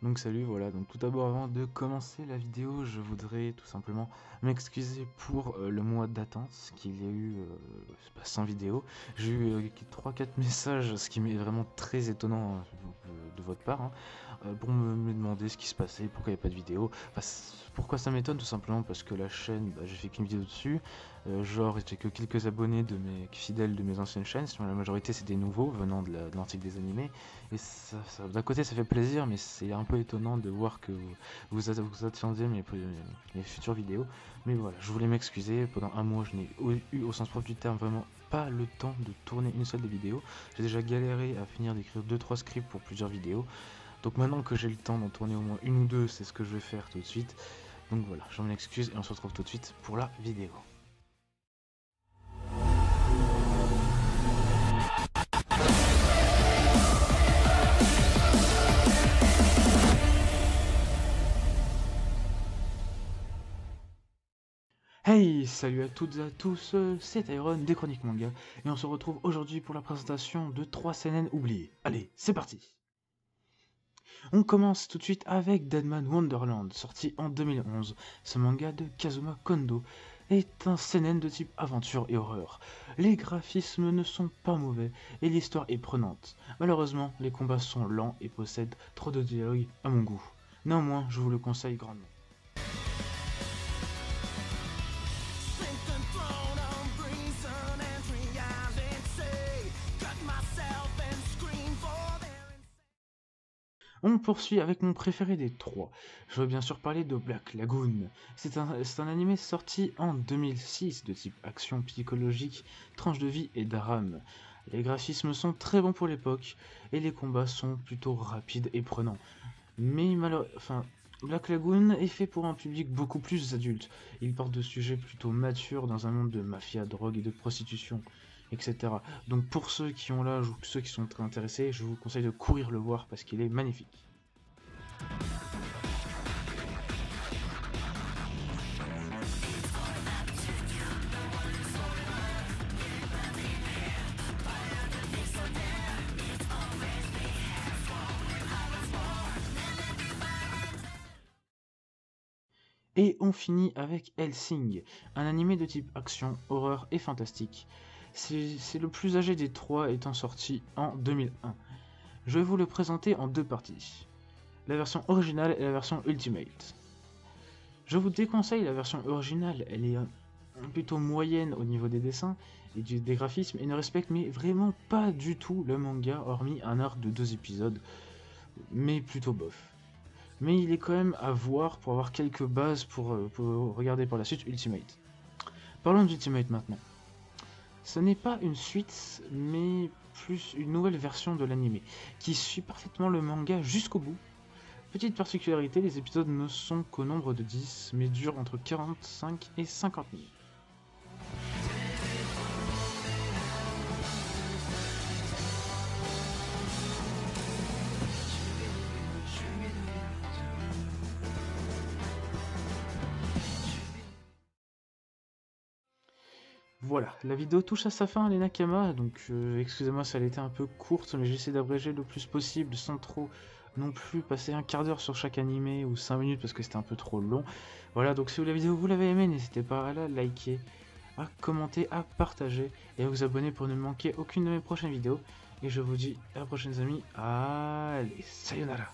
Donc salut, voilà, donc tout d'abord avant de commencer la vidéo, je voudrais tout simplement m'excuser pour le mois d'attente qu'il y a eu sans vidéo. J'ai eu 3-4 messages, ce qui m'est vraiment très étonnant de votre part, hein, pour me demander ce qui se passait, pourquoi il n'y a pas de vidéo. Enfin, pourquoi ça m'étonne? Tout simplement parce que la chaîne, j'ai fait qu'une vidéo dessus, genre j'ai que quelques abonnés de mes fidèles de mes anciennes chaînes, sinon la majorité c'est des nouveaux venant de l'antique des animés. Et d'un côté ça fait plaisir, mais c'est un peu étonnant de voir que vous attendiez mes futures vidéos. Mais voilà, je voulais m'excuser, pendant un mois je n'ai eu au sens propre du terme vraiment pas le temps de tourner une seule des vidéos. J'ai déjà galéré à finir d'écrire 2-3 scripts pour plusieurs vidéos. Donc maintenant que j'ai le temps d'en tourner au moins une ou deux, c'est ce que je vais faire tout de suite. Donc voilà, j'en m'excuse et on se retrouve tout de suite pour la vidéo. Hey, salut à toutes et à tous, c'est Iron des Chroniques Manga, et on se retrouve aujourd'hui pour la présentation de 3 CNN oubliées. Allez, c'est parti! On commence tout de suite avec Deadman Wonderland, sorti en 2011. Ce manga de Kazuma Kondo est un seinen de type aventure et horreur. Les graphismes ne sont pas mauvais et l'histoire est prenante. Malheureusement, les combats sont lents et possèdent trop de dialogues à mon goût. Néanmoins, je vous le conseille grandement. On poursuit avec mon préféré des trois. Je veux bien sûr parler de Black Lagoon. C'est un animé sorti en 2006 de type action psychologique, tranche de vie et drame. Les graphismes sont très bons pour l'époque et les combats sont plutôt rapides et prenants. Mais Black Lagoon est fait pour un public beaucoup plus adulte. Il porte de sujets plutôt matures dans un monde de mafia, drogue et de prostitution, etc. Donc pour ceux qui ont l'âge ou ceux qui sont très intéressés, je vous conseille de courir le voir parce qu'il est magnifique. Et on finit avec Hellsing, un animé de type action, horreur et fantastique. C'est le plus âgé des trois étant sorti en 2001. Je vais vous le présenter en deux parties. La version originale et la version Ultimate. Je vous déconseille la version originale, elle est plutôt moyenne au niveau des dessins et des graphismes et ne respecte mais vraiment pas du tout le manga, hormis un arc de 2 épisodes, mais plutôt bof. Mais il est quand même à voir pour avoir quelques bases pour regarder par la suite Ultimate. Parlons d'Ultimate maintenant. Ce n'est pas une suite, mais plus une nouvelle version de l'anime, qui suit parfaitement le manga jusqu'au bout. Petite particularité, les épisodes ne sont qu'au nombre de 10, mais durent entre 45 et 50 minutes. Voilà, la vidéo touche à sa fin les Nakama, donc excusez-moi si elle était un peu courte, mais j'essaie d'abréger le plus possible sans trop non plus passer un quart d'heure sur chaque animé ou 5 minutes parce que c'était un peu trop long. Voilà, donc si la vidéo vous l'avez aimée, n'hésitez pas à la liker, à commenter, à partager et à vous abonner pour ne manquer aucune de mes prochaines vidéos. Et je vous dis à la prochaine amis, allez, sayonara!